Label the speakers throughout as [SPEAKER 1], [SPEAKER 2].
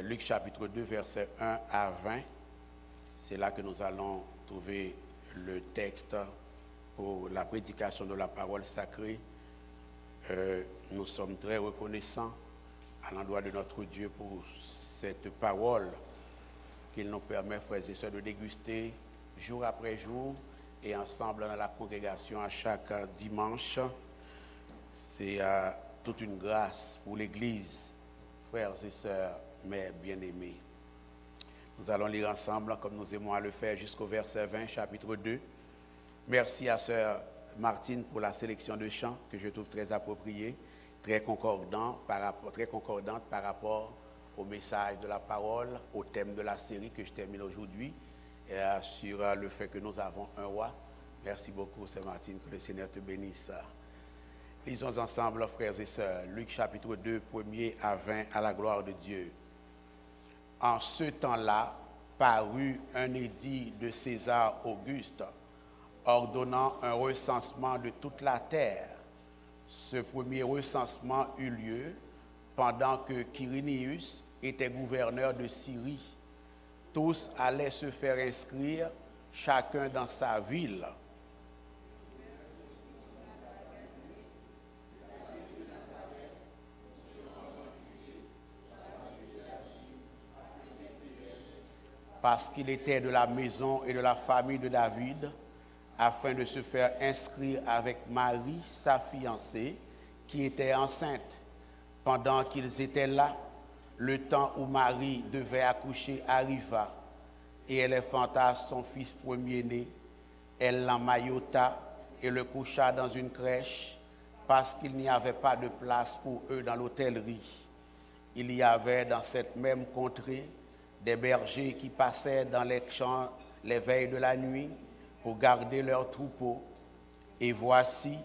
[SPEAKER 1] Luc chapitre 2, versets 1 à 20. C'est là que nous allons trouver le texte pour la prédication de la parole sacrée. Nous sommes très reconnaissants à l'endroit de notre Dieu pour cette parole qu'il nous permet, frères et sœurs, de déguster jour après jour et ensemble dans la congrégation à chaque dimanche. C'est toute une grâce pour l'Église, frères et sœurs, mes bien-aimés. Nous allons lire ensemble, comme nous aimons à le faire, jusqu'au verset 20, chapitre 2. Merci à sœur Martine pour la sélection de chants que je trouve très appropriée, très concordante par rapport au message de la parole, au thème de la série que je termine aujourd'hui, sur le fait que nous avons un roi. Merci beaucoup, sœur Martine, que le Seigneur te bénisse. Lisons ensemble, frères et sœurs, Luc chapitre 2, 1er à 20, à la gloire de Dieu. En ce temps-là, parut un édit de César Auguste, ordonnant un recensement de toute la terre. Ce premier recensement eut lieu pendant que Quirinius était gouverneur de Syrie. Tous allaient se faire inscrire, chacun dans sa ville. Parce qu'il était de la maison et de la famille de David, afin de se faire inscrire avec Marie, sa fiancée, qui était enceinte. Pendant qu'ils étaient là, le temps où Marie devait accoucher arriva, et elle enfanta son fils premier-né. Elle l'emmaillota et le coucha dans une crèche, parce qu'il n'y avait pas de place pour eux dans l'hôtellerie. Il y avait dans cette même contrée des bergers qui passaient dans les champs les veilles de la nuit pour garder leurs troupeaux. Et voici,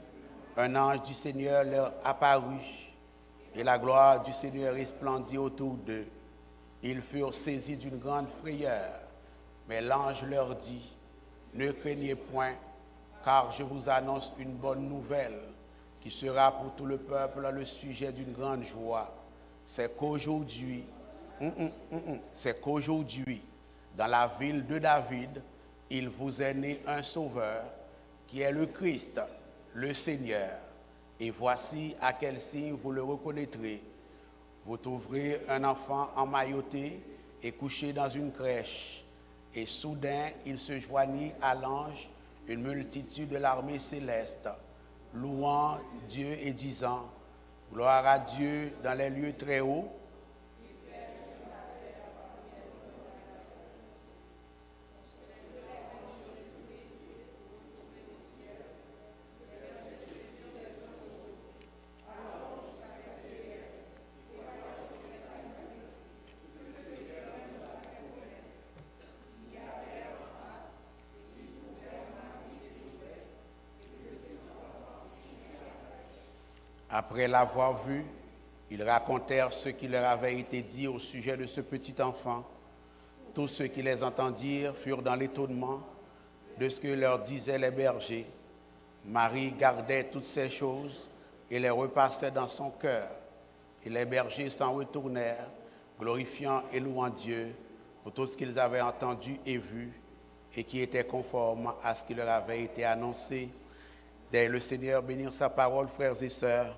[SPEAKER 1] un ange du Seigneur leur apparut, et la gloire du Seigneur resplendit autour d'eux. Ils furent saisis d'une grande frayeur, mais l'ange leur dit, « Ne craignez point, car je vous annonce une bonne nouvelle, qui sera pour tout le peuple le sujet d'une grande joie. C'est qu'aujourd'hui, dans la ville de David, il vous est né un sauveur, qui est le Christ, le Seigneur. Et voici à quel signe vous le reconnaîtrez. Vous trouverez un enfant emmailloté et couché dans une crèche. Et soudain, il se joignit à l'ange une multitude de l'armée céleste, louant Dieu et disant, « Gloire à Dieu dans les lieux très hauts, Après l'avoir vu, ils racontèrent ce qui leur avait été dit au sujet de ce petit enfant. Tous ceux qui les entendirent furent dans l'étonnement de ce que leur disaient les bergers. Marie gardait toutes ces choses et les repassait dans son cœur. Et les bergers s'en retournèrent, glorifiant et louant Dieu pour tout ce qu'ils avaient entendu et vu, et qui était conforme à ce qui leur avait été annoncé. Dès le Seigneur bénir sa parole, frères et sœurs,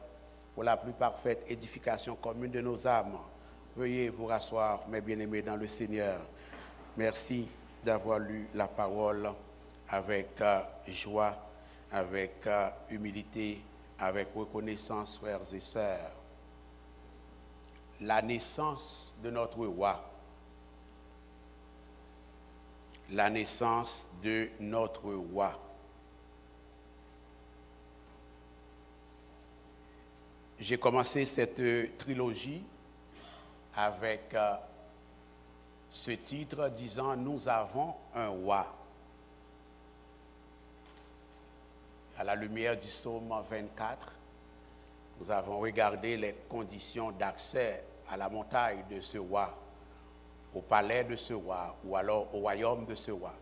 [SPEAKER 1] pour la plus parfaite édification commune de nos âmes. Veuillez vous rasseoir, mes bien-aimés dans le Seigneur. Merci d'avoir lu la parole avec joie, avec humilité, avec reconnaissance, frères et sœurs. La naissance de notre roi. La naissance de notre roi. J'ai commencé cette trilogie avec ce titre disant « Nous avons un roi ». À la lumière du psaume 24, nous avons regardé les conditions d'accès à la montagne de ce roi, au palais de ce roi ou alors au royaume de ce roi.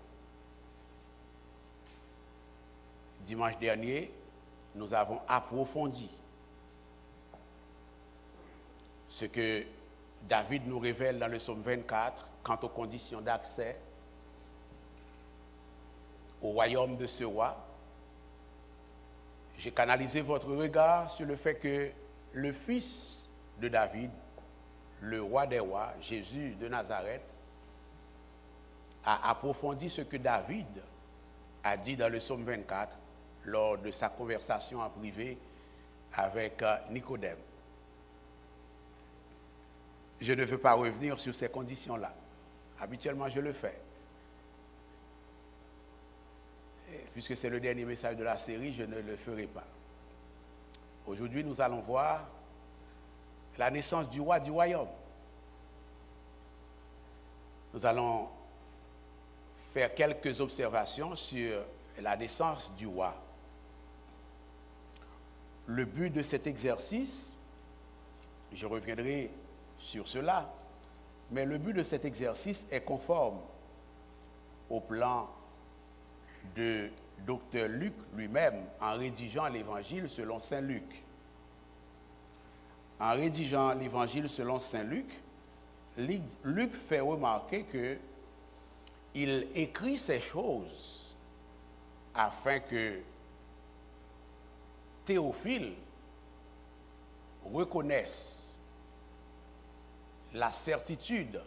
[SPEAKER 1] Dimanche dernier, nous avons approfondi ce que David nous révèle dans le psaume 24 quant aux conditions d'accès au royaume de ce roi. J'ai canalisé votre regard sur le fait que le fils de David, le roi des rois, Jésus de Nazareth, a approfondi ce que David a dit dans le psaume 24 lors de sa conversation en privé avec Nicodème. Je ne veux pas revenir sur ces conditions-là. Habituellement, je le fais. Et puisque c'est le dernier message de la série, je ne le ferai pas. Aujourd'hui, nous allons voir la naissance du roi du royaume. Nous allons faire quelques observations sur la naissance du roi. Le but de cet exercice, je reviendrai sur cela, mais le but de cet exercice est conforme au plan de Dr Luc lui-même en rédigeant l'évangile selon saint Luc. En rédigeant l'évangile selon saint Luc, Luc fait remarquer qu'il écrit ces choses afin que Théophile reconnaisse la certitude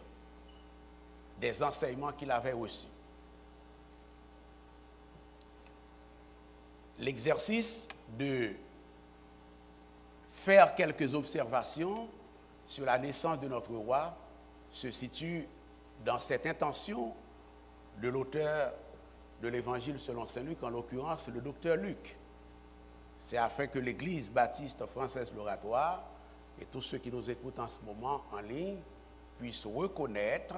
[SPEAKER 1] des enseignements qu'il avait reçus. L'exercice de faire quelques observations sur la naissance de notre roi se situe dans cette intention de l'auteur de l'évangile selon saint Luc, en l'occurrence le docteur Luc. C'est afin que l'Église baptiste française l'Oratoire et tous ceux qui nous écoutent en ce moment en ligne puissent reconnaître,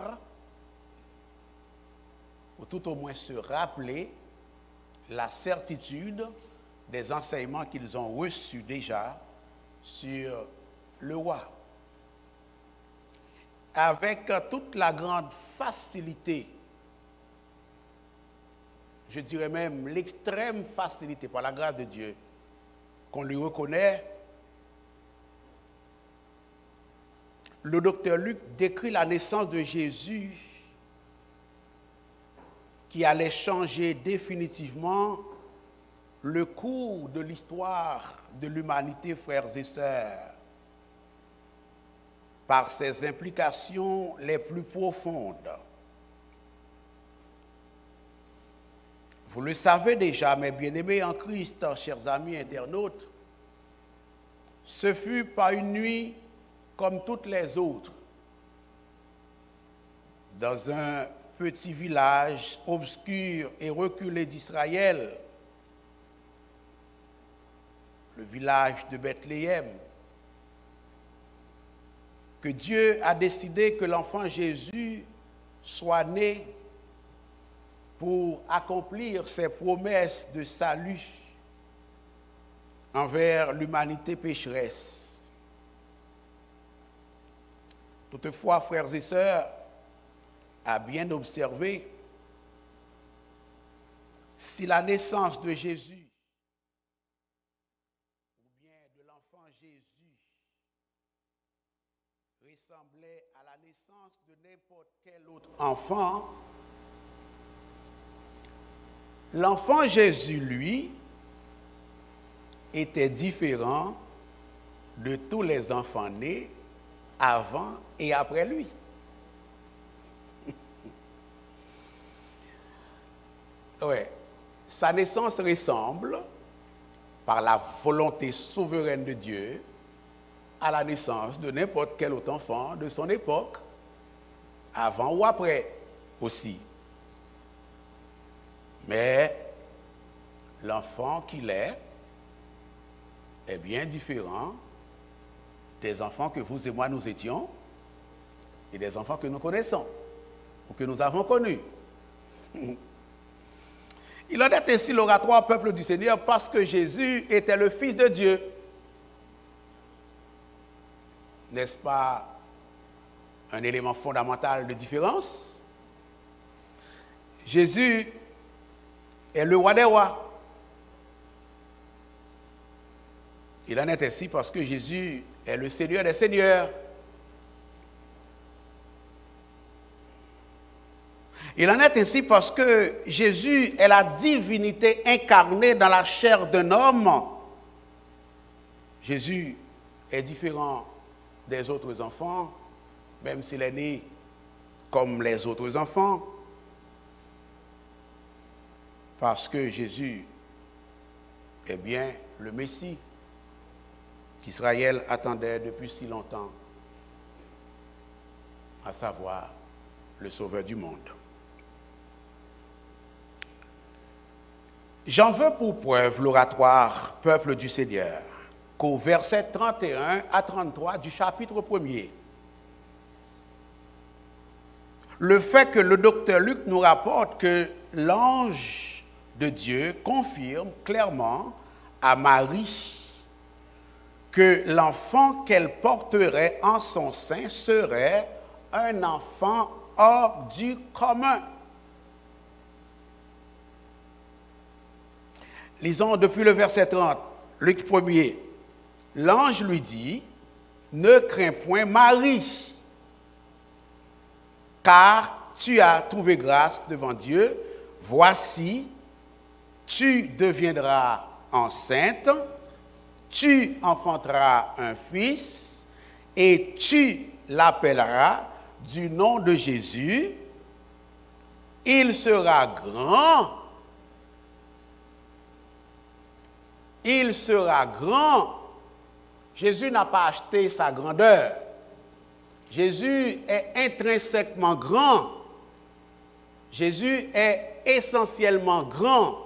[SPEAKER 1] ou tout au moins se rappeler, la certitude des enseignements qu'ils ont reçus déjà sur le roi. Avec toute la grande facilité, je dirais même l'extrême facilité, par la grâce de Dieu, qu'on lui reconnaît, le docteur Luc décrit la naissance de Jésus qui allait changer définitivement le cours de l'histoire de l'humanité, frères et sœurs, par ses implications les plus profondes. Vous le savez déjà, mes bien-aimés en Christ, chers amis internautes, ce fut pas une nuit comme toutes les autres, dans un petit village obscur et reculé d'Israël, le village de Bethléem, que Dieu a décidé que l'enfant Jésus soit né pour accomplir ses promesses de salut envers l'humanité pécheresse. Toutefois, frères et sœurs, à bien observer, si la naissance de Jésus, ou bien de l'enfant Jésus, ressemblait à la naissance de n'importe quel autre enfant, l'enfant Jésus, lui, était différent de tous les enfants nés avant et après lui. Ouais. Sa naissance ressemble, par la volonté souveraine de Dieu, à la naissance de n'importe quel autre enfant de son époque, avant ou après aussi. Mais l'enfant qu'il est bien différent des enfants que vous et moi nous étions et des enfants que nous connaissons ou que nous avons connus. Il en est ainsi l'oratoire peuple du Seigneur parce que Jésus était le Fils de Dieu. N'est-ce pas un élément fondamental de différence? Jésus est le roi des rois. Il en est ainsi parce que Jésus est le Seigneur des seigneurs. Il en est ainsi parce que Jésus est la divinité incarnée dans la chair d'un homme. Jésus est différent des autres enfants, même s'il est né comme les autres enfants, parce que Jésus est bien le Messie qu'Israël attendait depuis si longtemps, à savoir le Sauveur du monde. J'en veux pour preuve l'oratoire « Peuple du Seigneur » qu'au verset 31 à 33 du chapitre 1er. Le fait que le docteur Luc nous rapporte que l'ange de Dieu confirme clairement à Marie que l'enfant qu'elle porterait en son sein serait un enfant hors du commun. Lisons depuis le verset 30, Luc 1er. L'ange lui dit, « Ne crains point Marie, car tu as trouvé grâce devant Dieu. Voici, tu deviendras enceinte, tu enfanteras un fils, et tu l'appelleras du nom de Jésus. Il sera grand. Il sera grand. » Jésus n'a pas acheté sa grandeur. Jésus est intrinsèquement grand. Jésus est essentiellement grand.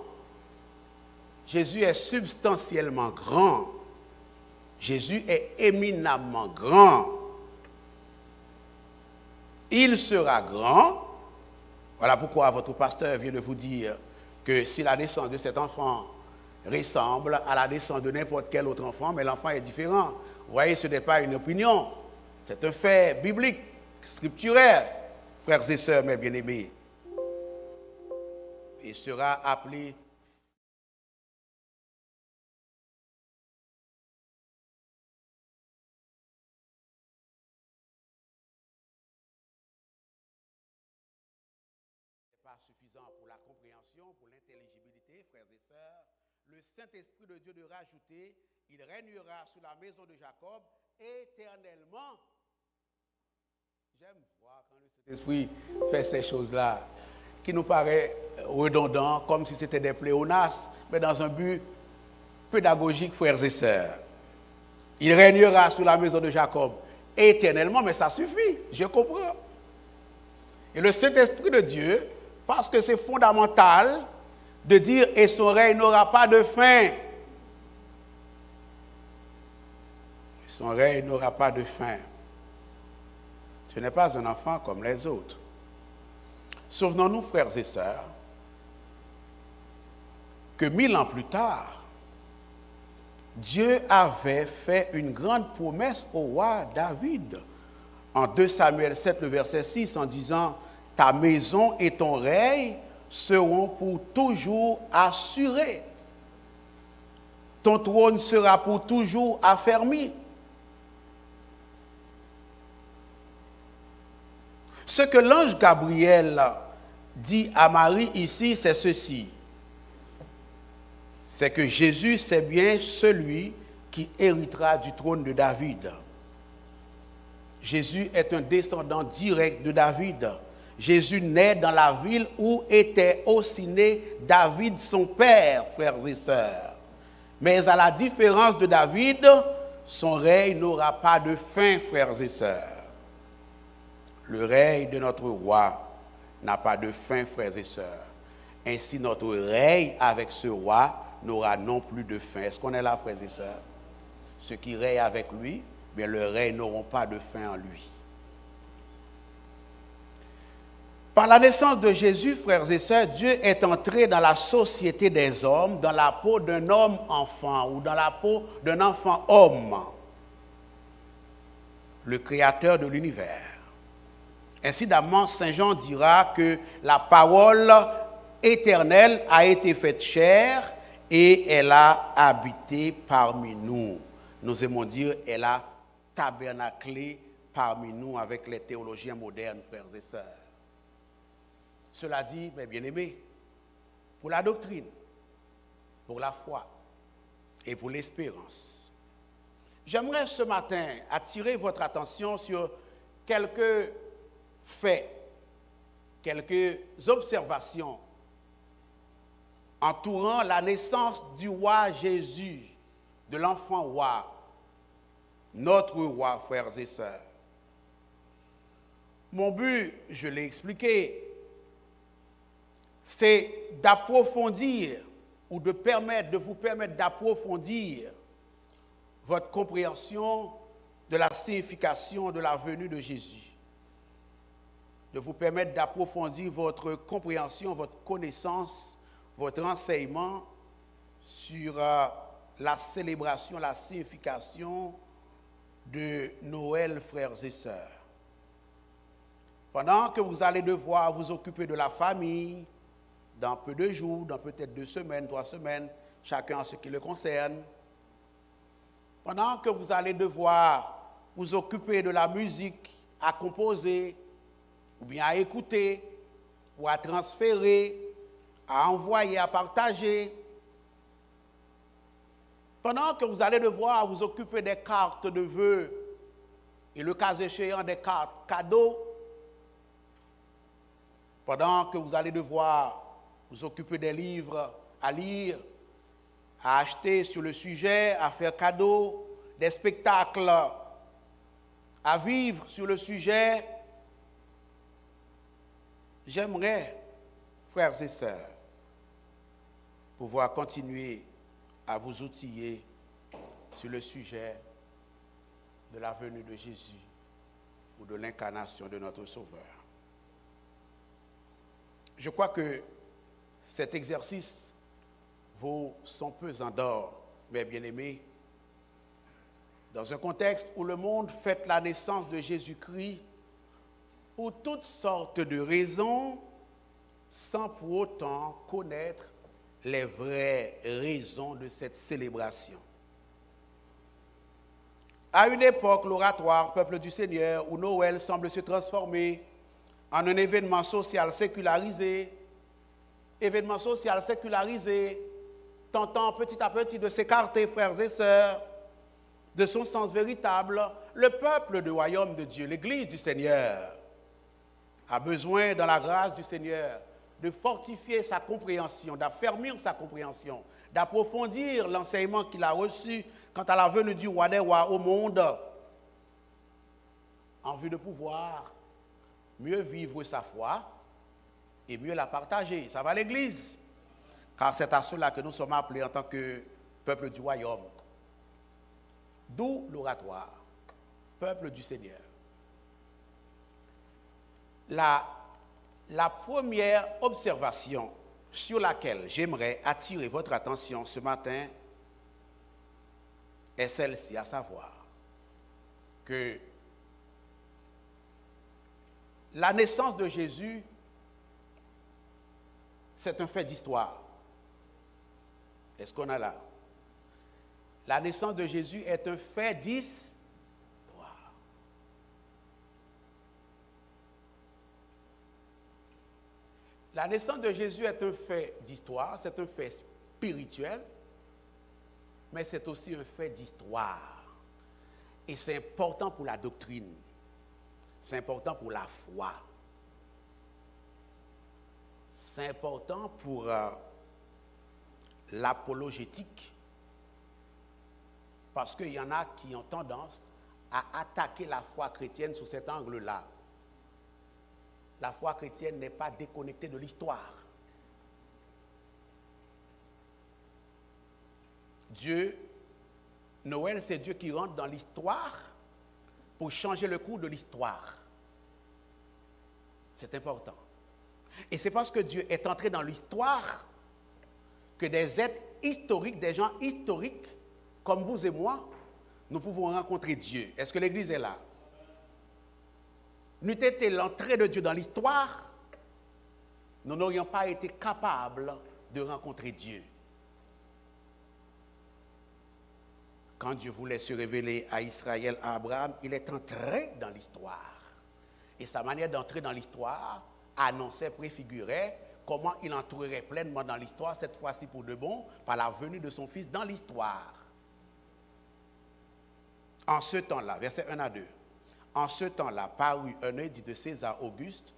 [SPEAKER 1] Jésus est substantiellement grand. Jésus est éminemment grand. Il sera grand. Voilà pourquoi votre pasteur vient de vous dire que si la naissance de cet enfant ressemble à la naissance de n'importe quel autre enfant, mais l'enfant est différent. Vous voyez, ce n'est pas une opinion, c'est un fait biblique, scripturaire, frères et sœurs, mes bien-aimés. Il sera appelé pas suffisant pour la compréhension, pour l'intelligibilité, frères et sœurs. Le Saint-Esprit de Dieu de rajouter, il régnera sur la maison de Jacob éternellement. J'aime voir quand le Saint-Esprit fait ces choses-là, qui nous paraît redondant, comme si c'était des pléonasmes, mais dans un but pédagogique, frères et sœurs. Il régnera sur la maison de Jacob éternellement, mais ça suffit, je comprends. Et le Saint-Esprit de Dieu, parce que c'est fondamental de dire « et son règne n'aura pas de fin ». Son règne n'aura pas de fin. Ce n'est pas un enfant comme les autres. Souvenons-nous, frères et sœurs, que 1000 ans plus tard, Dieu avait fait une grande promesse au roi David. En 2 Samuel 7, le verset 6, en disant « Ta maison et ton règne seront pour toujours assurés. Ton trône sera pour toujours affermi. » Ce que l'ange Gabriel dit à Marie ici, c'est ceci. C'est que Jésus, c'est bien celui qui héritera du trône de David. Jésus est un descendant direct de David. Jésus naît dans la ville où était aussi né David, son père, frères et sœurs. Mais à la différence de David, son règne n'aura pas de fin, frères et sœurs. Le règne de notre roi n'a pas de fin, frères et sœurs. Ainsi, notre règne avec ce roi n'aura non plus de fin. Est-ce qu'on est là, frères et sœurs? Ceux qui règnent avec lui, bien, le règne n'auront pas de fin en lui. Par la naissance de Jésus, frères et sœurs, Dieu est entré dans la société des hommes, dans la peau d'un homme enfant ou dans la peau d'un enfant homme, le créateur de l'univers. Incidemment, Saint Jean dira que la parole éternelle a été faite chair et elle a habité parmi nous. Nous aimons dire, elle a tabernaclé parmi nous avec les théologiens modernes, frères et sœurs. Cela dit, mes bien-aimés, pour la doctrine, pour la foi et pour l'espérance. J'aimerais ce matin attirer votre attention sur quelques faits, quelques observations entourant la naissance du roi Jésus, de l'enfant roi, notre roi, frères et sœurs. Mon but, je l'ai expliqué, c'est d'approfondir ou de vous permettre d'approfondir votre compréhension de la signification de la venue de Jésus, de vous permettre d'approfondir votre compréhension, votre connaissance, votre enseignement sur la célébration, la signification de Noël, frères et sœurs. Pendant que vous allez devoir vous occuper de la famille, dans peu de jours, dans peut-être 2 semaines, 3 semaines, chacun en ce qui le concerne, pendant que vous allez devoir vous occuper de la musique à composer, ou bien à écouter, ou à transférer, à envoyer, à partager, pendant que vous allez devoir vous occuper des cartes de vœux, et le cas échéant des cartes cadeaux, pendant que vous allez devoir vous occuper des livres à lire, à acheter sur le sujet, à faire cadeau, des spectacles à vivre sur le sujet, j'aimerais, frères et sœurs, pouvoir continuer à vous outiller sur le sujet de la venue de Jésus ou de l'incarnation de notre Sauveur. Je crois que cet exercice vaut son pesant d'or, mes bien-aimés, dans un contexte où le monde fête la naissance de Jésus-Christ pour toutes sortes de raisons, sans pour autant connaître les vraies raisons de cette célébration. À une époque, l'oratoire Peuple du Seigneur, où Noël semble se transformer en un événement social sécularisé, tentant petit à petit de s'écarter, frères et sœurs, de son sens véritable, le peuple du royaume de Dieu, l'Église du Seigneur, a besoin, dans la grâce du Seigneur, de fortifier sa compréhension, d'affermir sa compréhension, d'approfondir l'enseignement qu'il a reçu quant à la venue du roi des rois au monde, en vue de pouvoir mieux vivre sa foi et mieux la partager. Ça va l'Église, car c'est à cela que nous sommes appelés en tant que peuple du royaume. D'où l'oratoire, peuple du Seigneur. La première observation sur laquelle j'aimerais attirer votre attention ce matin est celle-ci, à savoir que la naissance de Jésus, c'est un fait d'histoire. Est-ce qu'on a là? La naissance de Jésus est un fait d'histoire. La naissance de Jésus est un fait d'histoire, c'est un fait spirituel, mais c'est aussi un fait d'histoire. Et c'est important pour la doctrine, c'est important pour la foi, c'est important pour l'apologétique, parce qu'il y en a qui ont tendance à attaquer la foi chrétienne sous cet angle-là. La foi chrétienne n'est pas déconnectée de l'histoire. Dieu, Noël, c'est Dieu qui rentre dans l'histoire pour changer le cours de l'histoire. C'est important. Et c'est parce que Dieu est entré dans l'histoire que des êtres historiques, des gens historiques, comme vous et moi, nous pouvons rencontrer Dieu. Est-ce que l'Église est là? N'eût été l'entrée de Dieu dans l'histoire, nous n'aurions pas été capables de rencontrer Dieu. Quand Dieu voulait se révéler à Israël, à Abraham, il est entré dans l'histoire. Et sa manière d'entrer dans l'histoire annonçait, préfigurait comment il entrerait pleinement dans l'histoire, cette fois-ci pour de bon, par la venue de son Fils dans l'histoire. En ce temps-là, versets 1 à 2, en ce temps-là parut un édit de César Auguste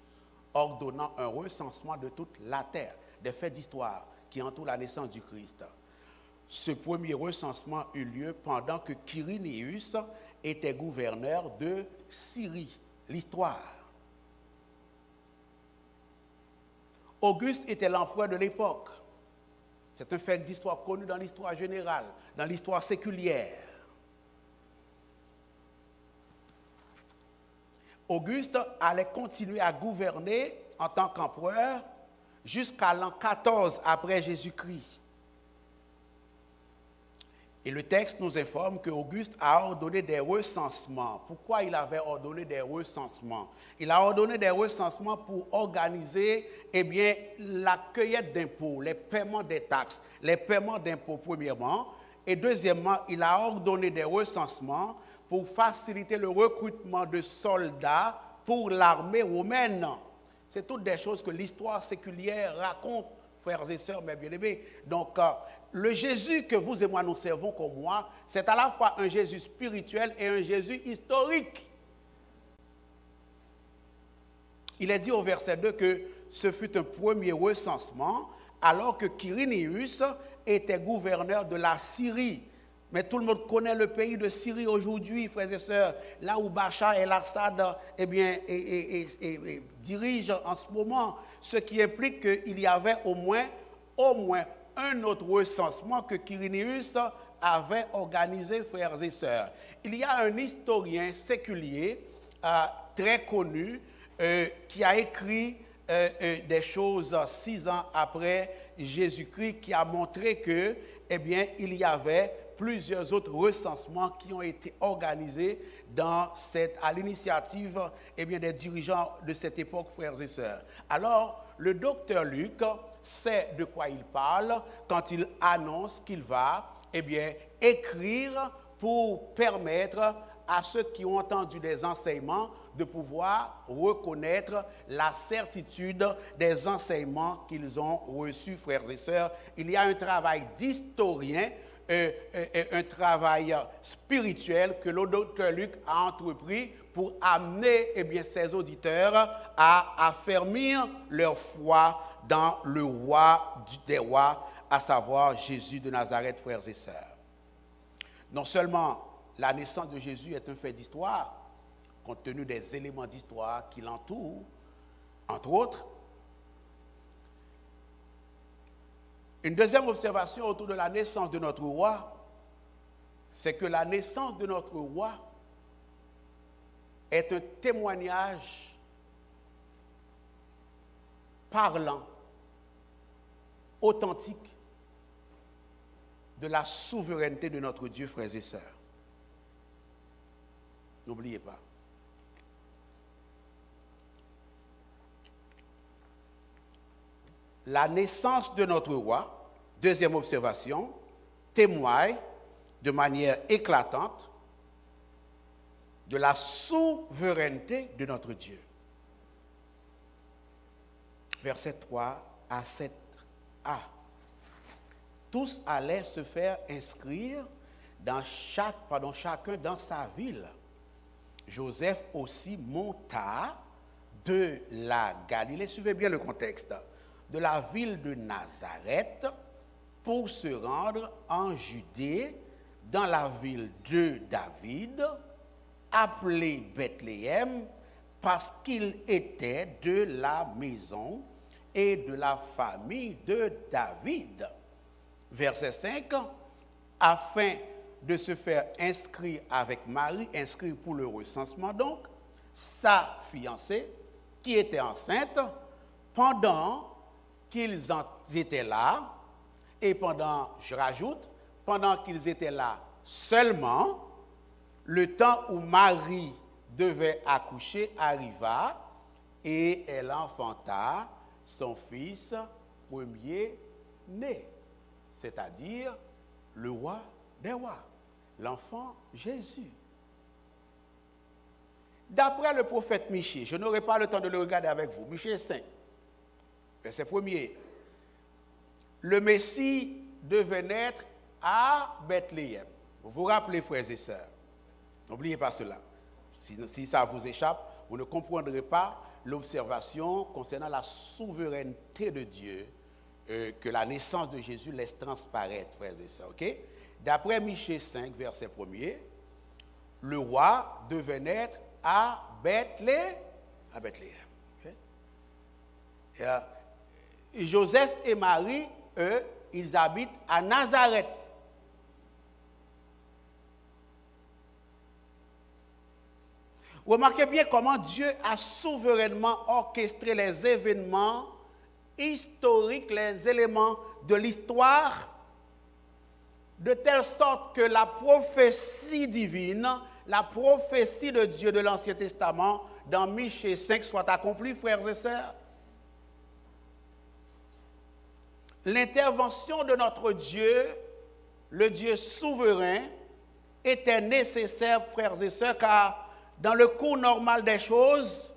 [SPEAKER 1] ordonnant un recensement de toute la terre, des faits d'histoire qui entourent la naissance du Christ. Ce premier recensement eut lieu pendant que Quirinius était gouverneur de Syrie. L'histoire. Auguste était l'empereur de l'époque. C'est un fait d'histoire connu dans l'histoire générale, dans l'histoire séculière. Auguste allait continuer à gouverner en tant qu'empereur jusqu'à l'an 14 après Jésus-Christ. Et le texte nous informe qu'Auguste a ordonné des recensements. Pourquoi il avait ordonné des recensements? Il a ordonné des recensements pour organiser la cueillette d'impôts, les paiements des taxes, les paiements d'impôts premièrement. Et deuxièmement, il a ordonné des recensements pour faciliter le recrutement de soldats pour l'armée romaine. C'est toutes des choses que l'histoire séculière raconte, frères et sœurs, mes bien-aimés. Donc, le Jésus que vous et moi nous servons comme moi, c'est à la fois un Jésus spirituel et un Jésus historique. Il est dit au verset 2 que ce fut un premier recensement alors que Quirinius était gouverneur de la Syrie. Mais tout le monde connaît le pays de Syrie aujourd'hui, frères et sœurs, là où Bachar el-Assad dirige en ce moment, ce qui implique qu'il y avait au moins un autre recensement que Quirinius avait organisé, frères et sœurs. Il y a un historien séculier très connu qui a écrit des choses 6 ans après Jésus-Christ, qui a montré que, il y avait plusieurs autres recensements qui ont été organisés à l'initiative des dirigeants de cette époque, frères et sœurs. Alors, le docteur Luc sait de quoi il parle quand il annonce qu'il va écrire pour permettre à ceux qui ont entendu des enseignements de pouvoir reconnaître la certitude des enseignements qu'ils ont reçus, frères et sœurs. Il y a un travail d'historien, un travail spirituel que le docteur Luc a entrepris pour amener ses auditeurs à affermir leur foi dans le roi des rois, à savoir Jésus de Nazareth, frères et sœurs. Non seulement la naissance de Jésus est un fait d'histoire, compte tenu des éléments d'histoire qui l'entourent, entre autres. Une deuxième observation autour de la naissance de notre roi, c'est que la naissance de notre roi est un témoignage parlant, authentique, de la souveraineté de notre Dieu, frères et sœurs. N'oubliez pas. La naissance de notre roi, deuxième observation, témoigne de manière éclatante de la souveraineté de notre Dieu. Versets 3 à 7a. Tous allaient se faire inscrire chacun dans sa ville. Joseph aussi monta de la Galilée, suivez bien le contexte, de la ville de Nazareth pour se rendre en Judée, dans la ville de David, appelée Bethléem, parce qu'il était de la maison et de la famille de David. Verset 5, afin de se faire inscrire avec Marie, inscrire pour le recensement donc, sa fiancée, qui était enceinte, pendant qu'ils étaient là, et pendant qu'ils étaient là seulement, le temps où Marie devait accoucher arriva, et elle enfanta son fils premier-né, c'est-à-dire le roi des rois, l'enfant Jésus. D'après le prophète Michée, je n'aurai pas le temps de le regarder avec vous, Michée 5, verset 1er, le Messie devait naître à Bethléem. Vous vous rappelez, frères et sœurs, n'oubliez pas cela. Si ça vous échappe, vous ne comprendrez pas l'observation concernant la souveraineté de Dieu que la naissance de Jésus laisse transparaître, frères et sœurs. Okay? D'après Michée 5, verset 1er, le roi devait naître à Bethléem. Okay? Et Joseph et Marie, eux, ils habitent à Nazareth. Remarquez bien comment Dieu a souverainement orchestré les événements historiques, les éléments de l'histoire, de telle sorte que la prophétie divine, la prophétie de Dieu de l'Ancien Testament, dans Michée 5, soit accomplie, frères et sœurs. L'intervention de notre Dieu, le Dieu souverain, était nécessaire, frères et sœurs, car dans le cours normal des choses,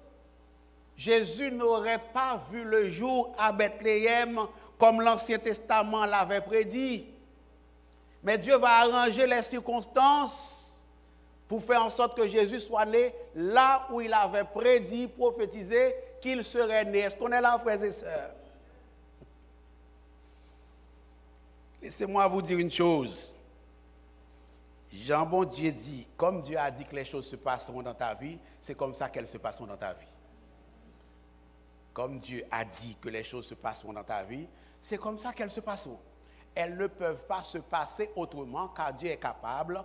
[SPEAKER 1] Jésus n'aurait pas vu le jour à Bethléem comme l'Ancien Testament l'avait prédit. Mais Dieu va arranger les circonstances pour faire en sorte que Jésus soit né là où il avait prédit, prophétisé qu'il serait né. Est-ce qu'on est là, frères et sœurs? Laissez-moi vous dire une chose. Jean bon Dieu dit, comme Dieu a dit que les choses se passeront dans ta vie, c'est comme ça qu'elles se passeront dans ta vie. Comme Dieu a dit que les choses se passeront dans ta vie, c'est comme ça qu'elles se passeront. Elles ne peuvent pas se passer autrement car Dieu est capable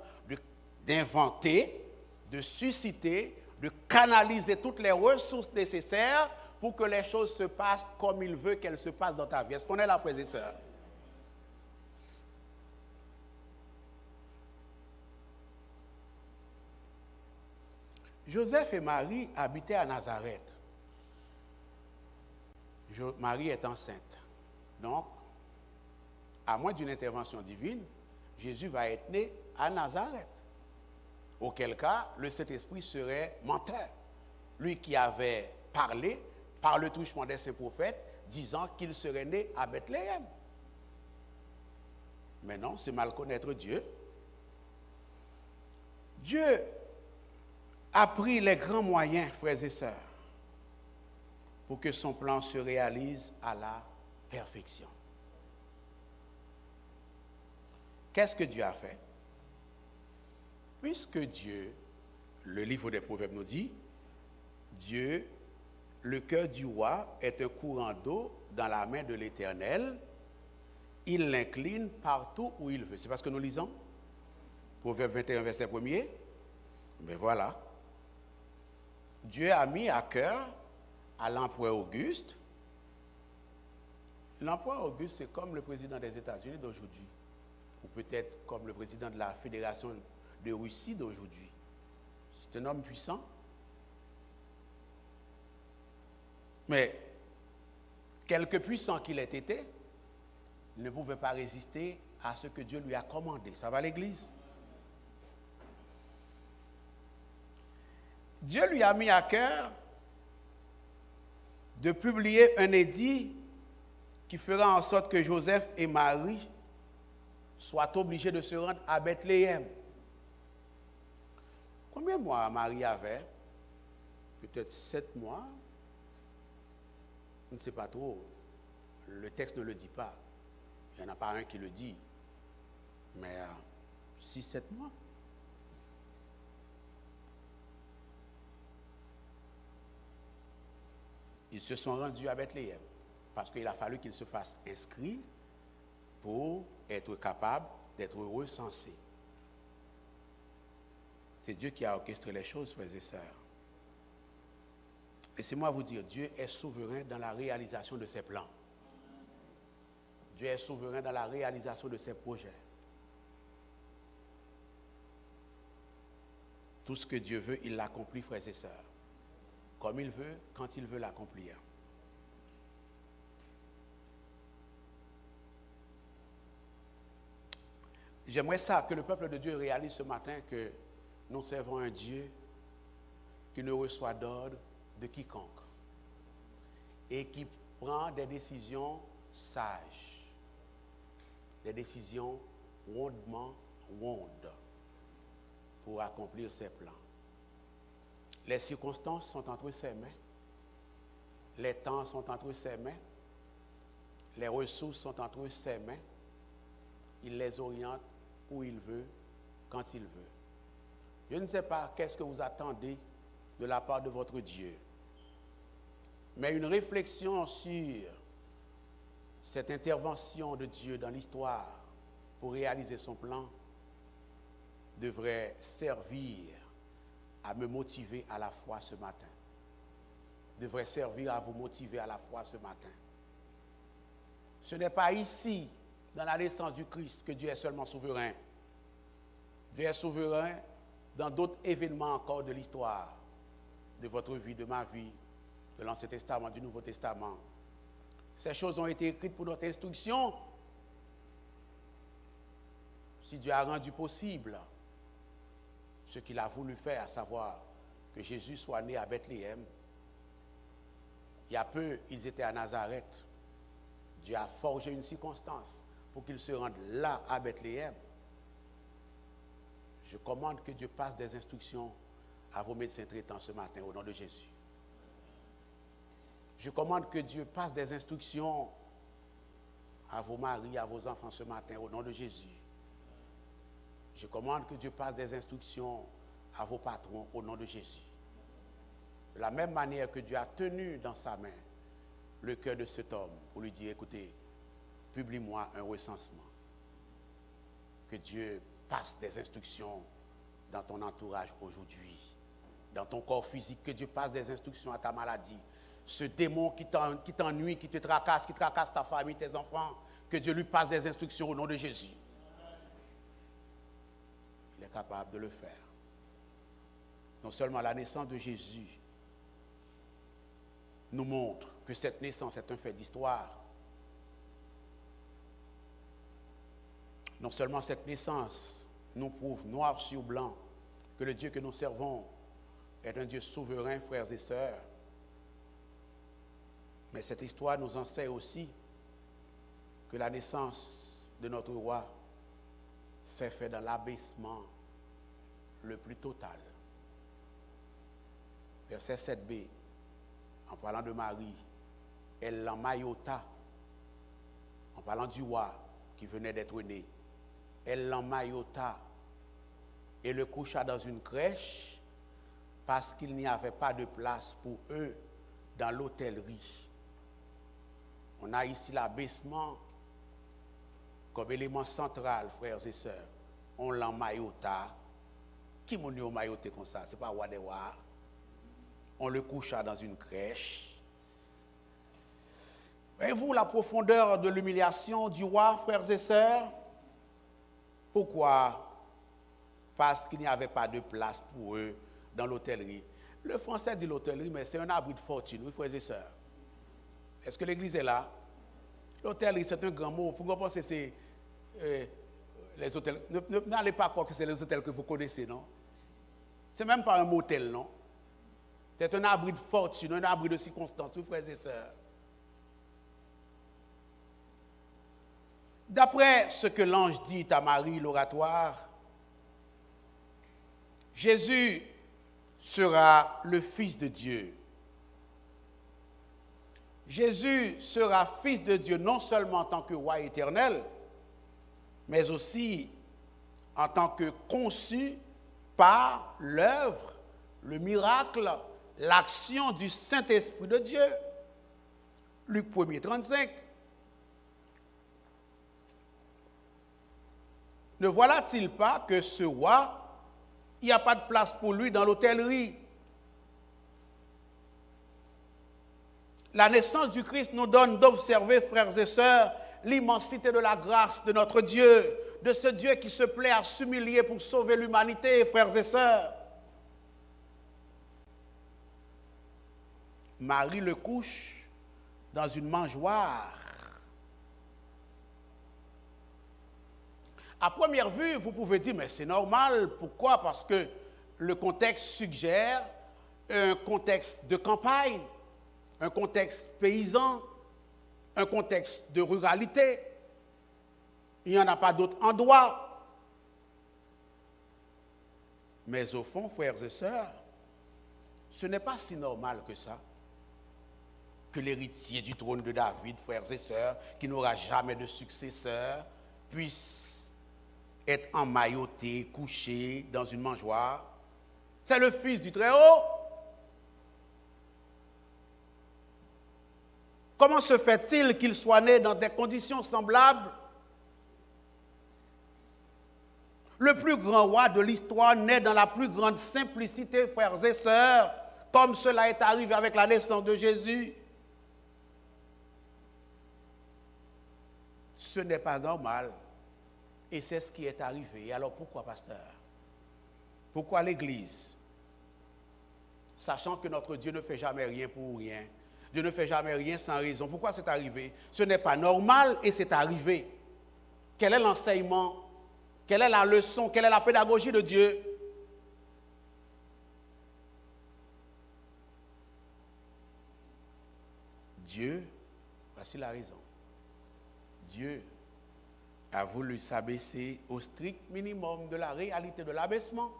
[SPEAKER 1] d'inventer, de susciter, de canaliser toutes les ressources nécessaires pour que les choses se passent comme il veut qu'elles se passent dans ta vie. Est-ce qu'on est là, frères et sœurs? Joseph et Marie habitaient à Nazareth. Marie est enceinte. Donc, à moins d'une intervention divine, Jésus va être né à Nazareth. Auquel cas, le Saint-Esprit serait menteur. Lui qui avait parlé par le truchement des saints prophètes, disant qu'il serait né à Bethléem. Mais non, c'est mal connaître Dieu. Dieu a pris les grands moyens, frères et sœurs, pour que son plan se réalise à la perfection. Qu'est-ce que Dieu a fait? Puisque Dieu, le livre des Proverbes nous dit, Dieu, le cœur du roi est un courant d'eau dans la main de l'Éternel, il l'incline partout où il veut. C'est parce que nous lisons Proverbe 21, verset 1er. Mais voilà. Dieu a mis à cœur à l'empereur Auguste. L'empereur Auguste, c'est comme le président des États-Unis d'aujourd'hui, ou peut-être comme le président de la Fédération de Russie d'aujourd'hui. C'est un homme puissant. Mais, quelque puissant qu'il ait été, il ne pouvait pas résister à ce que Dieu lui a commandé. Ça va l'Église? Dieu lui a mis à cœur de publier un édit qui fera en sorte que Joseph et Marie soient obligés de se rendre à Bethléem. Combien de mois Marie avait? Peut-être 7 mois. Je ne sais pas trop. Le texte ne le dit pas. Il n'y en a pas un qui le dit. Mais 6-7 mois. Ils se sont rendus à Bethléem parce qu'il a fallu qu'ils se fassent inscrire pour être capables d'être recensés. C'est Dieu qui a orchestré les choses, frères et sœurs. Laissez-moi vous dire, Dieu est souverain dans la réalisation de ses plans. Dieu est souverain dans la réalisation de ses projets. Tout ce que Dieu veut, il l'accomplit, frères et sœurs. Comme il veut, quand il veut l'accomplir. J'aimerais ça que le peuple de Dieu réalise ce matin que nous servons un Dieu qui ne reçoit d'ordre de quiconque et qui prend des décisions sages, des décisions rondement rondes pour accomplir ses plans. Les circonstances sont entre ses mains, les temps sont entre ses mains, les ressources sont entre ses mains. Il les oriente où il veut, quand il veut. Je ne sais pas qu'est-ce que vous attendez de la part de votre Dieu, mais une réflexion sur cette intervention de Dieu dans l'histoire pour réaliser son plan devrait servir à me motiver à la foi ce matin. Devrait servir à vous motiver à la foi ce matin. Ce n'est pas ici, dans la naissance du Christ, que Dieu est seulement souverain. Dieu est souverain dans d'autres événements encore de l'histoire, de votre vie, de ma vie, de l'Ancien Testament, du Nouveau Testament. Ces choses ont été écrites pour notre instruction. Si Dieu a rendu possible ce qu'il a voulu faire, à savoir que Jésus soit né à Bethléem, il y a peu, ils étaient à Nazareth. Dieu a forgé une circonstance pour qu'ils se rendent là à Bethléem. Je commande que Dieu passe des instructions à vos médecins traitants ce matin au nom de Jésus. Je commande que Dieu passe des instructions à vos maris, à vos enfants ce matin au nom de Jésus. Je commande que Dieu passe des instructions à vos patrons au nom de Jésus. De la même manière que Dieu a tenu dans sa main le cœur de cet homme pour lui dire, écoutez, publie-moi un recensement. Que Dieu passe des instructions dans ton entourage aujourd'hui, dans ton corps physique, que Dieu passe des instructions à ta maladie. Ce démon qui t'ennuie, qui te tracasse, qui tracasse ta famille, tes enfants, que Dieu lui passe des instructions au nom de Jésus. Il est capable de le faire. Non seulement la naissance de Jésus nous montre que cette naissance est un fait d'histoire. Non seulement cette naissance nous prouve noir sur blanc que le Dieu que nous servons est un Dieu souverain, frères et sœurs, mais cette histoire nous enseigne aussi que la naissance de notre roi s'est faite dans l'abaissement le plus total. Verset 7b, en parlant de Marie, elle l'emmaillota, en parlant du roi qui venait d'être né, elle l'emmaillota et le coucha dans une crèche parce qu'il n'y avait pas de place pour eux dans l'hôtellerie. On a ici l'abaissement comme élément central, frères et sœurs. On l'emmaillota. Qui m'a dit emmailloté comme ça? Ce n'est pas roi des rois. On le coucha dans une crèche. Voyez-vous la profondeur de l'humiliation du roi, frères et sœurs? Pourquoi? Parce qu'il n'y avait pas de place pour eux dans l'hôtellerie. Le français dit l'hôtellerie, mais c'est un abri de fortune, oui, frères et sœurs. Est-ce que l'église est là? L'hôtellerie, c'est un grand mot. Pourquoi penser que c'est les hôtels? N'allez pas croire que c'est les hôtels que vous connaissez, non? C'est même pas un motel, non? C'est un abri de fortune, un abri de circonstances, oui, frères et sœurs. D'après ce que l'ange dit à Marie, l'oratoire, Jésus sera le Fils de Dieu. Jésus sera Fils de Dieu non seulement en tant que roi éternel, mais aussi en tant que conçu par l'œuvre, le miracle, l'action du Saint-Esprit de Dieu. Luc 1er, 35. Ne voilà-t-il pas que ce roi, il n'y a pas de place pour lui dans l'hôtellerie? La naissance du Christ nous donne d'observer, frères et sœurs, l'immensité de la grâce de notre Dieu, de ce Dieu qui se plaît à s'humilier pour sauver l'humanité, frères et sœurs. Marie le couche dans une mangeoire. À première vue, vous pouvez dire, mais c'est normal. Pourquoi? Parce que le contexte suggère un contexte de campagne, un contexte paysan, un contexte de ruralité. Il n'y en a pas d'autre endroit. Mais au fond, frères et sœurs, ce n'est pas si normal que ça, que l'héritier du trône de David, frères et sœurs, qui n'aura jamais de successeur, puisse être emmailloté, couché dans une mangeoire. C'est le Fils du Très-Haut. Comment se fait-il qu'il soit né dans des conditions semblables? Le plus grand roi de l'histoire naît dans la plus grande simplicité, frères et sœurs, comme cela est arrivé avec la naissance de Jésus. Ce n'est pas normal. Et c'est ce qui est arrivé. Et alors pourquoi, pasteur? Pourquoi l'Église? Sachant que notre Dieu ne fait jamais rien pour rien. Dieu ne fait jamais rien sans raison. Pourquoi c'est arrivé? Ce n'est pas normal et c'est arrivé. Quel est l'enseignement? Quelle est la leçon? Quelle est la pédagogie de Dieu? Dieu, voici la raison. Dieu a voulu s'abaisser au strict minimum de la réalité de l'abaissement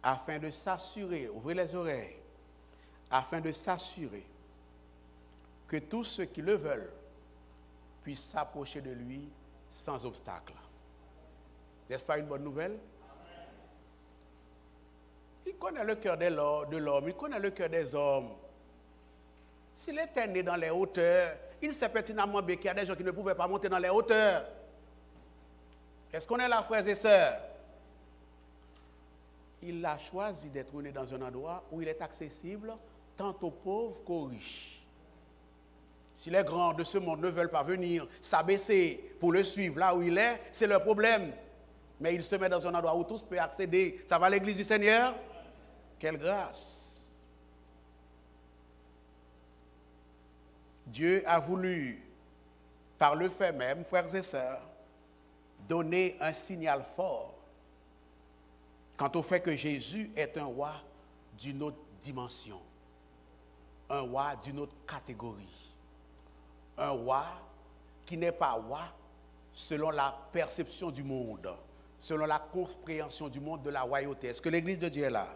[SPEAKER 1] afin de s'assurer, ouvrez les oreilles, afin de s'assurer que tous ceux qui le veulent puissent s'approcher de lui sans obstacle. N'est-ce pas une bonne nouvelle? Il connaît le cœur de l'homme, il connaît le cœur des hommes. S'il était né dans les hauteurs, il sait pertinemment bien qu'il y a des gens qui ne pouvaient pas monter dans les hauteurs. Est-ce qu'on est là, frères et sœurs? Il a choisi d'être né dans un endroit où il est accessible tant aux pauvres qu'aux riches. Si les grands de ce monde ne veulent pas venir s'abaisser pour le suivre là où il est, c'est leur problème. Mais il se met dans un endroit où tous peuvent accéder. Ça va l'église du Seigneur? Quelle grâce! Dieu a voulu, par le fait même, frères et sœurs, donner un signal fort quant au fait que Jésus est un roi d'une autre dimension, un roi d'une autre catégorie, un roi qui n'est pas roi selon la perception du monde, selon la compréhension du monde de la royauté. Est-ce que l'Église de Dieu est là?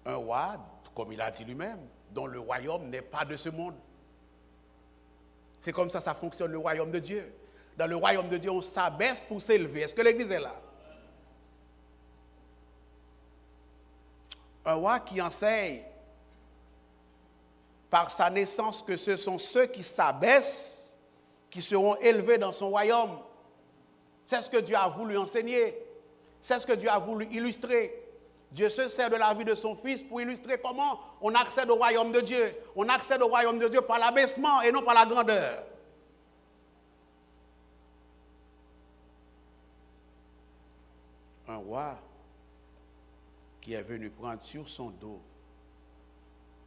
[SPEAKER 1] Un roi, comme il a dit lui-même, dont le royaume n'est pas de ce monde. C'est comme ça fonctionne le royaume de Dieu. Dans le royaume de Dieu, on s'abaisse pour s'élever. Est-ce que l'Église est là? Un roi qui enseigne par sa naissance que ce sont ceux qui s'abaissent qui seront élevés dans son royaume. C'est ce que Dieu a voulu enseigner. C'est ce que Dieu a voulu illustrer. Dieu se sert de la vie de son Fils pour illustrer comment on accède au royaume de Dieu. On accède au royaume de Dieu par l'abaissement et non par la grandeur. Un roi qui est venu prendre sur son dos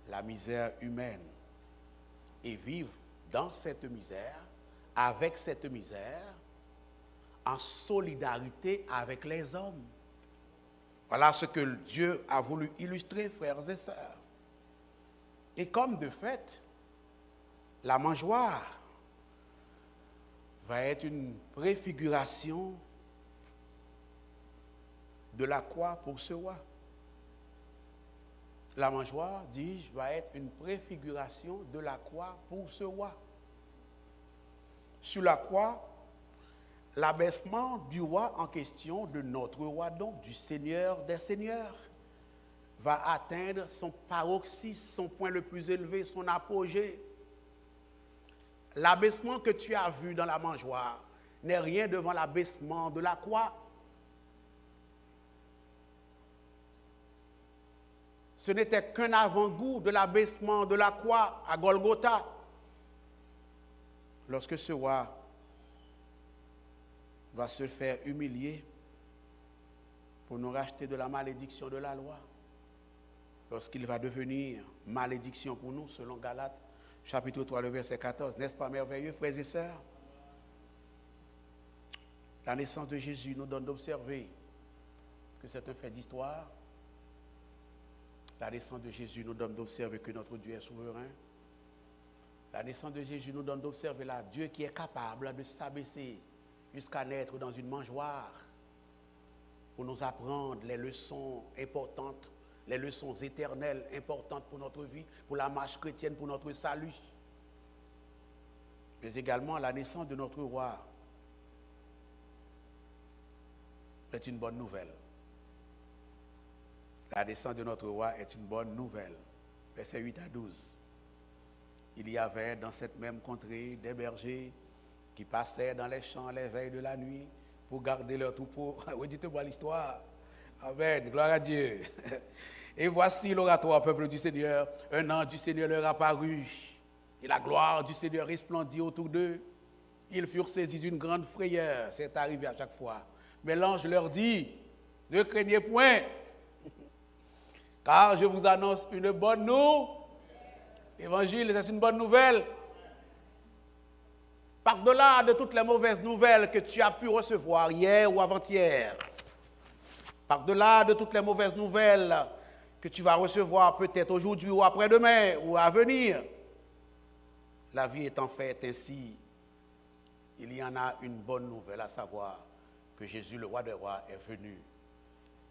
[SPEAKER 1] la misère humaine et vivre dans cette misère, avec cette misère, en solidarité avec les hommes. Voilà ce que Dieu a voulu illustrer, frères et sœurs. Et comme de fait, la mangeoire va être une préfiguration de la croix pour ce roi. La mangeoire, dis-je, va être une préfiguration de la croix pour ce roi. Sur la croix, l'abaissement du roi en question, de notre roi donc, du Seigneur des Seigneurs, va atteindre son paroxysme, son point le plus élevé, son apogée. L'abaissement que tu as vu dans la mangeoire n'est rien devant l'abaissement de la croix. Ce n'était qu'un avant-goût de l'abaissement de la croix à Golgotha. Lorsque ce roi va se faire humilier pour nous racheter de la malédiction de la loi, lorsqu'il va devenir malédiction pour nous, selon Galates, chapitre 3, le verset 14. N'est-ce pas merveilleux, frères et sœurs? La naissance de Jésus nous donne d'observer que c'est un fait d'histoire. La naissance de Jésus nous donne d'observer que notre Dieu est souverain. La naissance de Jésus nous donne d'observer là Dieu qui est capable de s'abaisser jusqu'à naître dans une mangeoire pour nous apprendre les leçons importantes, les leçons éternelles importantes pour notre vie, pour la marche chrétienne, pour notre salut. Mais également la naissance de notre roi est une bonne nouvelle. La naissance de notre roi est une bonne nouvelle. Versets 8 à 12. Il y avait dans cette même contrée des bergers qui passaient dans les champs les veilles de la nuit pour garder leurs troupeaux. Redites-moi l'histoire. Amen. Gloire à Dieu. Et voici l'oratoire, peuple du Seigneur. Un ange du Seigneur leur apparut. Et la gloire du Seigneur resplendit autour d'eux. Ils furent saisis d'une grande frayeur. C'est arrivé à chaque fois. Mais l'ange leur dit, ne craignez point, car je vous annonce une bonne nouvelle. L'évangile, c'est une bonne nouvelle. Par-delà de toutes les mauvaises nouvelles que tu as pu recevoir hier ou avant-hier, par-delà de toutes les mauvaises nouvelles que tu vas recevoir peut-être aujourd'hui ou après-demain ou à venir, la vie est en fait ainsi. Il y en a une bonne nouvelle, à savoir que Jésus, le roi des rois, est venu.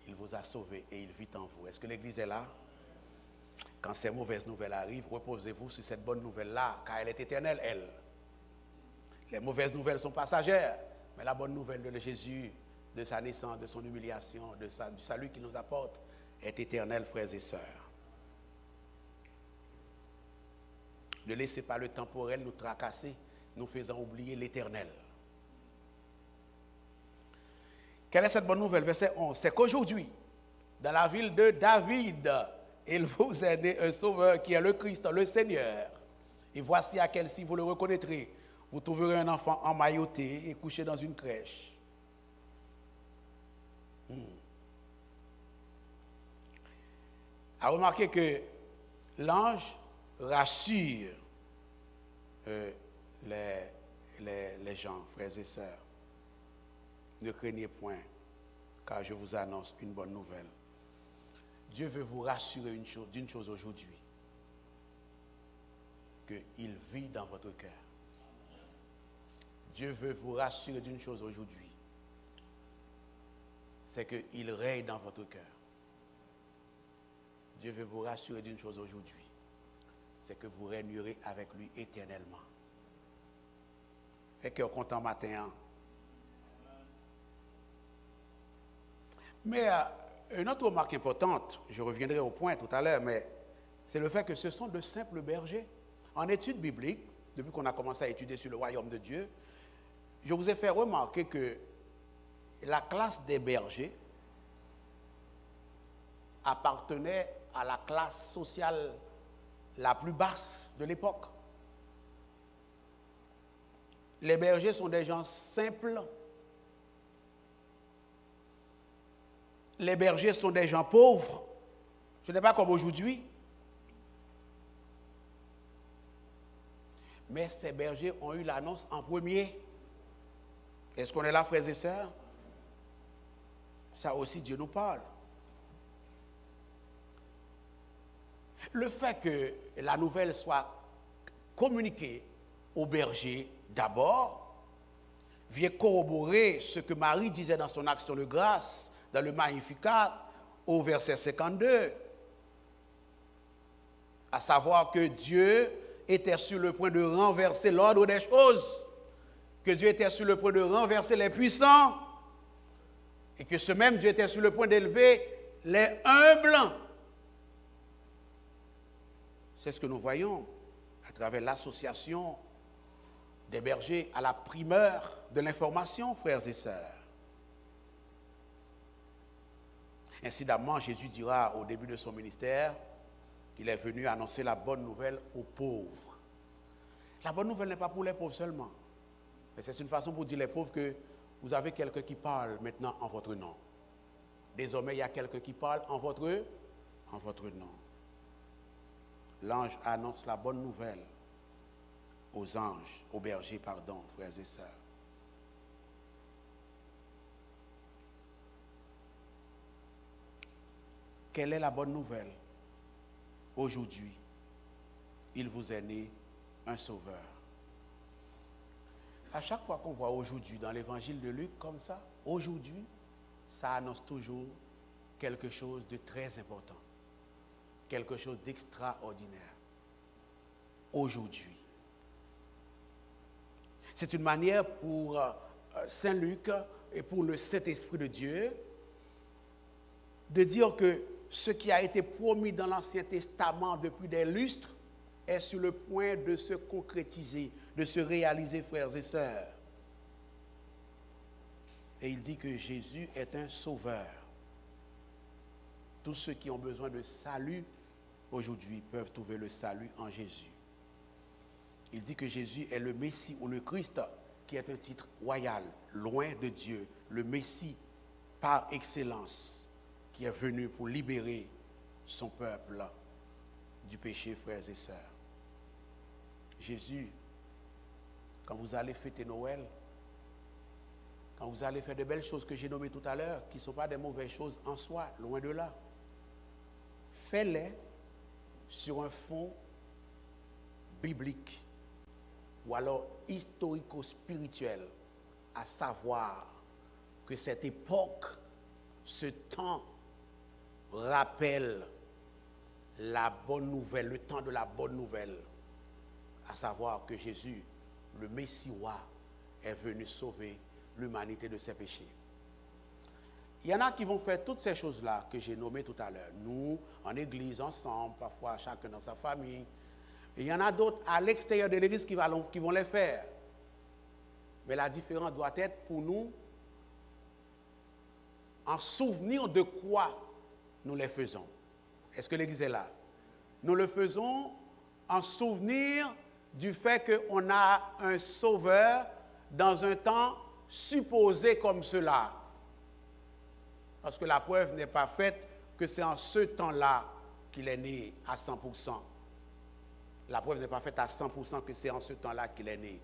[SPEAKER 1] Il vous a sauvé et il vit en vous. Est-ce que l'Église est là? Quand ces mauvaises nouvelles arrivent, reposez-vous sur cette bonne nouvelle-là, car elle est éternelle, elle. Les mauvaises nouvelles sont passagères, mais la bonne nouvelle de Jésus, de sa naissance, de son humiliation, du salut qu'il nous apporte, est éternelle, frères et sœurs. Ne laissez pas le temporel nous tracasser, nous faisant oublier l'éternel. Quelle est cette bonne nouvelle? Verset 11. C'est qu'aujourd'hui, dans la ville de David, il vous est né un sauveur qui est le Christ, le Seigneur. Et voici à quel signe vous le reconnaîtrez. Vous trouverez un enfant emmailloté et couché dans une crèche. À remarquer que l'ange rassure les gens, frères et sœurs. Ne craignez point, car je vous annonce une bonne nouvelle. Dieu veut vous rassurer d'une chose aujourd'hui, qu'il vit dans votre cœur. Dieu veut vous rassurer d'une chose aujourd'hui, c'est qu'il règne dans votre cœur. Dieu veut vous rassurer d'une chose aujourd'hui, c'est que vous régnerez avec lui éternellement. Fait cœur content matin. Hein? Mais une autre remarque importante, je reviendrai au point tout à l'heure, mais c'est le fait que ce sont de simples bergers. En études bibliques, depuis qu'on a commencé à étudier sur le royaume de Dieu, je vous ai fait remarquer que la classe des bergers appartenait à la classe sociale la plus basse de l'époque. Les bergers sont des gens simples. Les bergers sont des gens pauvres. Ce n'est pas comme aujourd'hui. Mais ces bergers ont eu l'annonce en premier. Est-ce qu'on est là, frères et sœurs? Ça aussi, Dieu nous parle. Le fait que la nouvelle soit communiquée aux bergers d'abord vient corroborer ce que Marie disait dans son action de grâce, dans le Magnificat, au verset 52, à savoir que Dieu était sur le point de renverser l'ordre des choses, que Dieu était sur le point de renverser les puissants, et que ce même Dieu était sur le point d'élever les humbles. C'est ce que nous voyons à travers l'association des bergers à la primeur de l'information, frères et sœurs. Incidemment, Jésus dira au début de son ministère qu'il est venu annoncer la bonne nouvelle aux pauvres. La bonne nouvelle n'est pas pour les pauvres seulement, mais c'est une façon pour dire les pauvres que vous avez quelqu'un qui parle maintenant en votre nom. Désormais, il y a quelqu'un qui parle en votre nom. L'ange annonce la bonne nouvelle aux bergers, frères et sœurs. quelle est la bonne nouvelle? Aujourd'hui, il vous est né un sauveur. À chaque fois qu'on voit aujourd'hui dans l'évangile de Luc comme ça, aujourd'hui, ça annonce toujours quelque chose de très important, quelque chose d'extraordinaire. Aujourd'hui. C'est une manière pour Saint Luc et pour le Saint-Esprit de Dieu de dire que ce qui a été promis dans l'Ancien Testament depuis des lustres est sur le point de se concrétiser, de se réaliser, frères et sœurs. Et il dit que Jésus est un sauveur. Tous ceux qui ont besoin de salut aujourd'hui peuvent trouver le salut en Jésus. Il dit que Jésus est le Messie ou le Christ, qui est un titre royal, loin de Dieu, le Messie par excellence, qui est venu pour libérer son peuple du péché, frères et sœurs. Jésus, quand vous allez fêter Noël, quand vous allez faire de belles choses que j'ai nommées tout à l'heure, qui ne sont pas des mauvaises choses en soi, loin de là, faites-les sur un fond biblique ou alors historico-spirituel, à savoir que cette époque, ce temps rappelle la bonne nouvelle, le temps de la bonne nouvelle, à savoir que Jésus, le Messie roi, est venu sauver l'humanité de ses péchés. Il y en a qui vont faire toutes ces choses-là que j'ai nommées tout à l'heure. Nous, en église, ensemble, parfois chacun dans sa famille. Et il y en a d'autres à l'extérieur de l'église qui vont les faire. Mais la différence doit être pour nous en souvenir de quoi nous les faisons. Est-ce que l'église est là? Nous le faisons en souvenir du fait qu'on a un sauveur dans un temps supposé comme cela. Parce que la preuve n'est pas faite que c'est en ce temps-là qu'il est né à 100%. La preuve n'est pas faite à 100% que c'est en ce temps-là qu'il est né.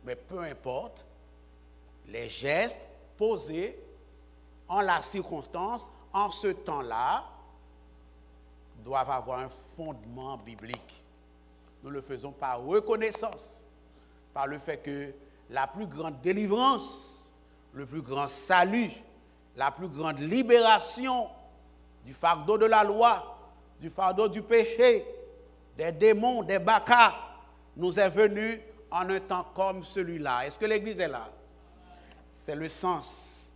[SPEAKER 1] Mais peu importe, les gestes posés en la circonstance, en ce temps-là, doivent avoir un fondement biblique. Nous le faisons par reconnaissance, par le fait que la plus grande délivrance, le plus grand salut, la plus grande libération du fardeau de la loi, du fardeau du péché, des démons, des bacchas, nous est venu en un temps comme celui-là. Est-ce que l'Église est là? C'est le sens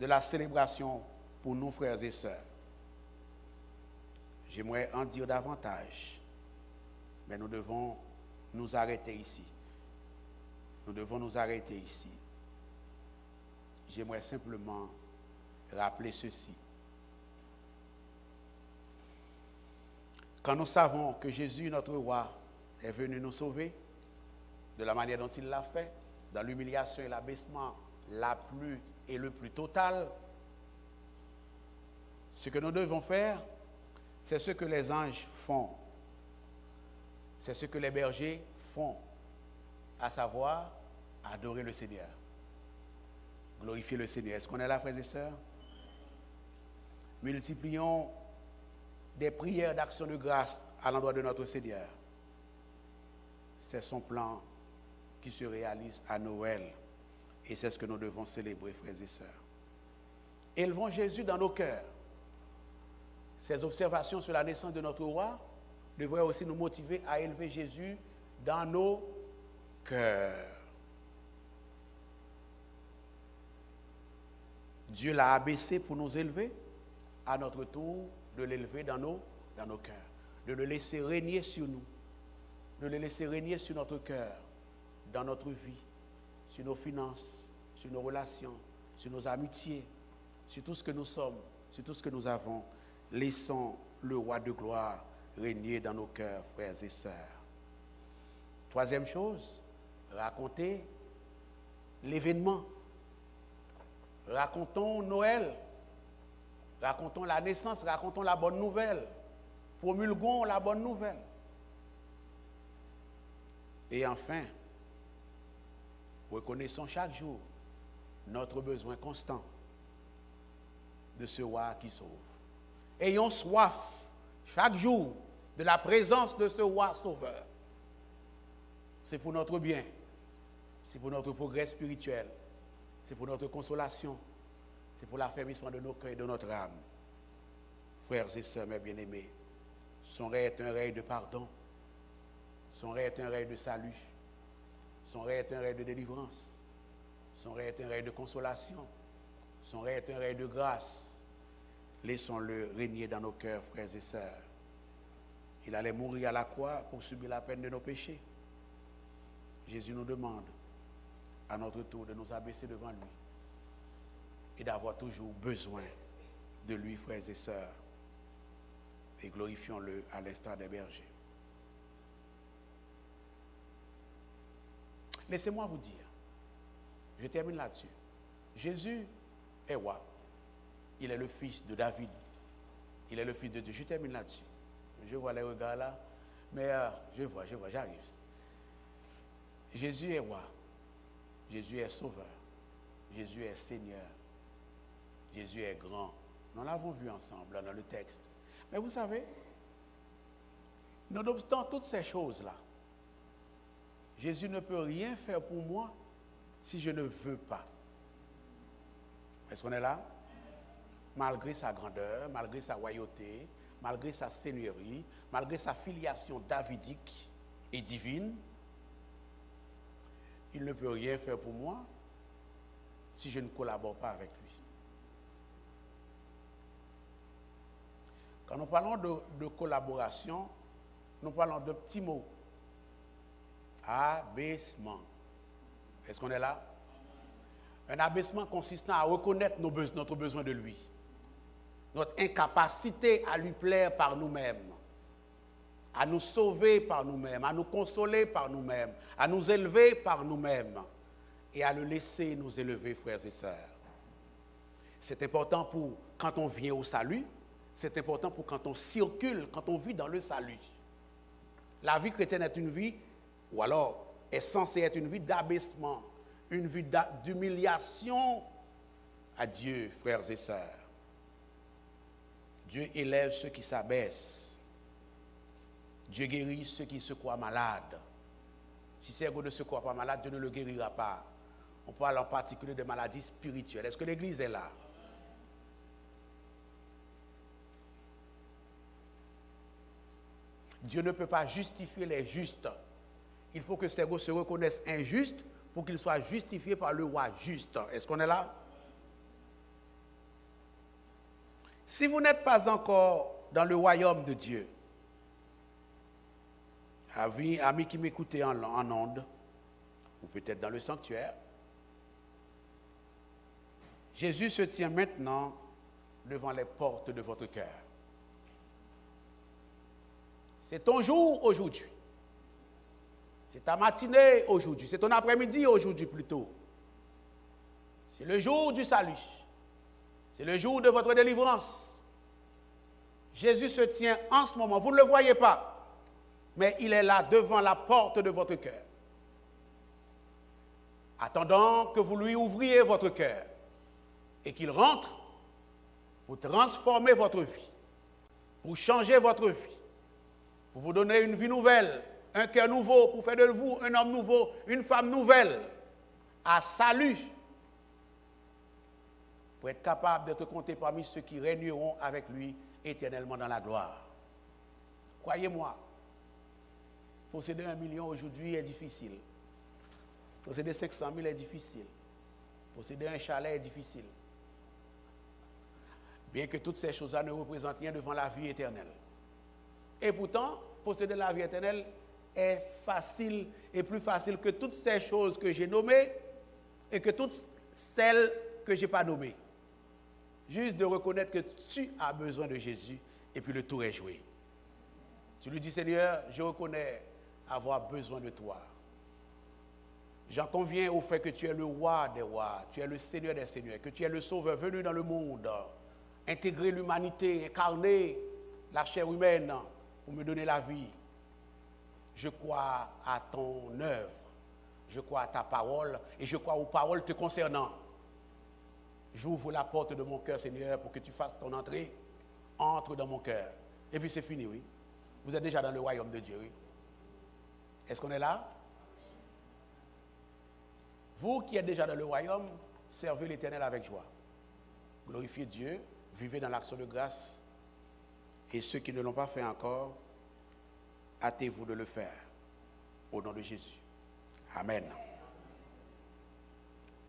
[SPEAKER 1] de la célébration pour nous, frères et sœurs. J'aimerais en dire davantage, mais nous devons nous arrêter ici. Nous devons nous arrêter ici. J'aimerais simplement rappeler ceci. Quand nous savons que Jésus, notre roi, est venu nous sauver, de la manière dont il l'a fait, dans l'humiliation et l'abaissement le plus total, ce que nous devons faire, c'est ce que les anges font. C'est ce que les bergers font, à savoir adorer le Seigneur, glorifier le Seigneur. Est-ce qu'on est là, frères et sœurs? Multiplions des prières d'action de grâce à l'endroit de notre Seigneur. C'est son plan qui se réalise à Noël. Et c'est ce que nous devons célébrer, frères et sœurs. Élevons Jésus dans nos cœurs. Ces observations sur la naissance de notre roi devraient aussi nous motiver à élever Jésus dans nos cœurs. Dieu l'a abaissé pour nous élever, à notre tour de l'élever dans nos cœurs, de le laisser régner sur nous, de le laisser régner sur notre cœur, dans notre vie, sur nos finances, sur nos relations, sur nos amitiés, sur tout ce que nous sommes, sur tout ce que nous avons. Laissons le roi de gloire régner dans nos cœurs, frères et sœurs. Troisième chose, raconter l'événement. Racontons Noël, racontons la naissance, racontons la bonne nouvelle, promulguons la bonne nouvelle. Et enfin, reconnaissons chaque jour notre besoin constant de ce roi qui sauve. Ayons soif chaque jour de la présence de ce roi sauveur. C'est pour notre bien, c'est pour notre progrès spirituel, c'est pour notre consolation, c'est pour l'affermissement de nos cœurs et de notre âme. Frères et sœurs, mes bien-aimés, son règne est un règne de pardon, son règne est un règne de salut, son règne est un règne de délivrance, son règne est un règne de consolation, son règne est un règne de grâce. Laissons-le régner dans nos cœurs, frères et sœurs. Il allait mourir à la croix pour subir la peine de nos péchés. Jésus nous demande, à notre tour, de nous abaisser devant lui et d'avoir toujours besoin de lui, frères et sœurs. Et glorifions-le à l'instar des bergers. Laissez-moi vous dire, je termine là-dessus. Jésus est roi. Il est le fils de David. Il est le fils de Dieu. Je termine là-dessus. Je vois les regards là, mais je vois, j'arrive. Jésus est roi. Jésus est sauveur. Jésus est Seigneur. Jésus est grand. Nous l'avons vu ensemble dans le texte. Mais vous savez, nonobstant toutes ces choses-là, Jésus ne peut rien faire pour moi si je ne veux pas. Est-ce qu'on est là? Malgré sa grandeur, malgré sa royauté, malgré sa seigneurie, malgré sa filiation davidique et divine, il ne peut rien faire pour moi si je ne collabore pas avec lui. Quand nous parlons de collaboration, nous parlons de petits mots. Abaissement. Est-ce qu'on est là? Un abaissement consistant à reconnaître notre besoin de lui, notre incapacité à lui plaire par nous-mêmes, à nous sauver par nous-mêmes, à nous consoler par nous-mêmes, à nous élever par nous-mêmes et à le laisser nous élever, frères et sœurs. C'est important pour quand on vient au salut, c'est important pour quand on circule, quand on vit dans le salut. La vie chrétienne est une vie, ou alors est censée être une vie d'abaissement, une vie d'humiliation à Dieu, frères et sœurs. Dieu élève ceux qui s'abaissent. Dieu guérit ceux qui se croient malades. Si c'est ego ne se croit pas malade, Dieu ne le guérira pas. On parle en particulier de maladies spirituelles. Est-ce que l'Église est là? Dieu ne peut pas justifier les justes. Il faut que ces ego se reconnaissent injustes pour qu'ils soient justifiés par le roi juste. Est-ce qu'on est là? Si vous n'êtes pas encore dans le royaume de Dieu, amis qui m'écoutez en ondes, ou peut-être dans le sanctuaire, Jésus se tient maintenant devant les portes de votre cœur. C'est ton jour aujourd'hui. C'est ta matinée aujourd'hui. C'est ton après-midi aujourd'hui plutôt. C'est le jour du salut. C'est le jour de votre délivrance. Jésus se tient en ce moment. Vous ne le voyez pas, mais il est là devant la porte de votre cœur. Attendant que vous lui ouvriez votre cœur et qu'il rentre pour transformer votre vie, pour changer votre vie, pour vous donner une vie nouvelle, un cœur nouveau, pour faire de vous un homme nouveau, une femme nouvelle, à salut, pour être capable d'être compté parmi ceux qui régneront avec lui éternellement dans la gloire. Croyez-moi, posséder 1 million aujourd'hui est difficile. Posséder 500 000 est difficile. Posséder un chalet est difficile. Bien que toutes ces choses-là ne représentent rien devant la vie éternelle. Et pourtant, posséder la vie éternelle est facile et plus facile que toutes ces choses que j'ai nommées et que toutes celles que je n'ai pas nommées. Juste de reconnaître que tu as besoin de Jésus et puis le tour est joué. Tu lui dis, Seigneur, je reconnais avoir besoin de toi. J'en conviens au fait que tu es le roi des rois, tu es le Seigneur des seigneurs, que tu es le sauveur venu dans le monde, intégrer l'humanité, incarner la chair humaine pour me donner la vie. Je crois à ton œuvre, je crois à ta parole et je crois aux paroles te concernant. J'ouvre la porte de mon cœur, Seigneur, pour que tu fasses ton entrée entre dans mon cœur. Et puis c'est fini, oui. Vous êtes déjà dans le royaume de Dieu, oui. Est-ce qu'on est là? Vous qui êtes déjà dans le royaume, servez l'Éternel avec joie. Glorifiez Dieu, vivez dans l'action de grâce. Et ceux qui ne l'ont pas fait encore, hâtez-vous de le faire. Au nom de Jésus. Amen.